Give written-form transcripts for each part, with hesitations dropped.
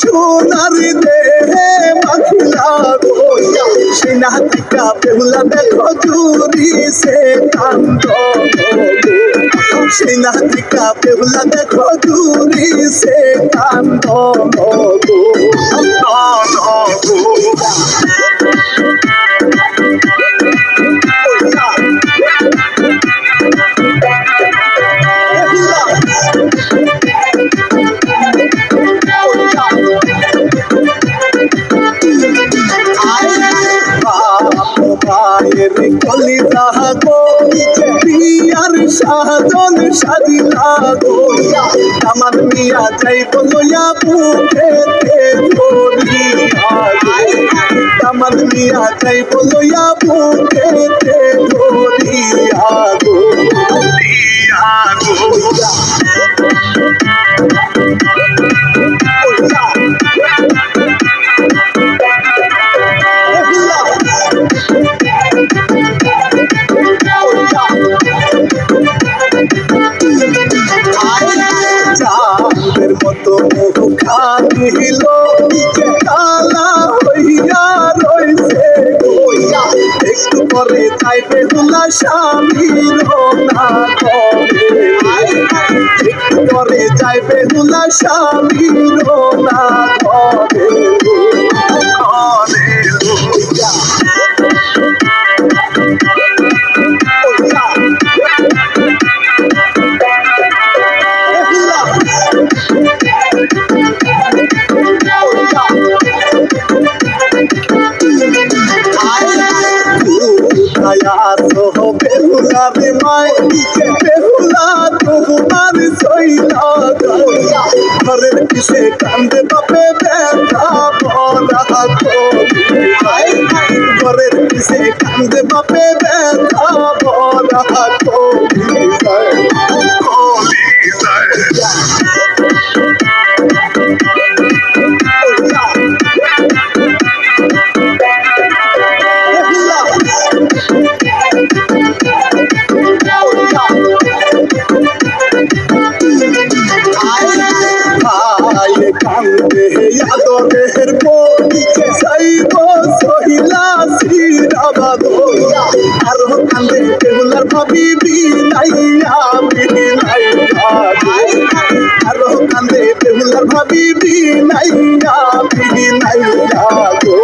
সোনার দেহে মাখিলা গো সিনা টিকা বেহুলা দেখো চুরি সে কান্দ সিনা টিকা বেহুলা দেখো চুরি সে কান্দ গো কলিতা গো প্রিয়ার সাজন সাজিলা গো আমার মিয়া যাইব লইয়া বুকেতে ধরিয়া আমার মিয়া যাইব লইয়া বুকেতে ধরিয়া গো খাদিল কালা হইয়া রইছে একটু পরে যাইবে হুলা স্বামীর না একটু পরে যাইবে হুলা স্বামীর না বেহুলারে মাই বেহুলা তোমার সইলা ঘরের কিসে কান্দে বাপে ব্যথা বলা ঘরের কিসে কান্দে বাপে ব্যথা বলা আদরের পরিচে সাইব সহিলা সিরাবাদ আরো কান্দে বেহুলার ভাবি বিলাইয়া বিলাইয়া আরো কান্দে বেহুলার ভাবি বিলাইয়া বিলাইয়া গো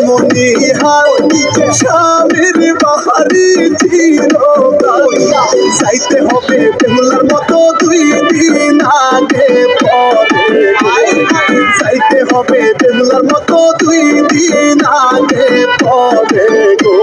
মনি হারিছে স্বামীর বাহারি যাইতে হবে বেহুলার মতো 2 দিন আগে পরে যাইতে হবে বেহুলার মতো 2 দিন আগে পরে গো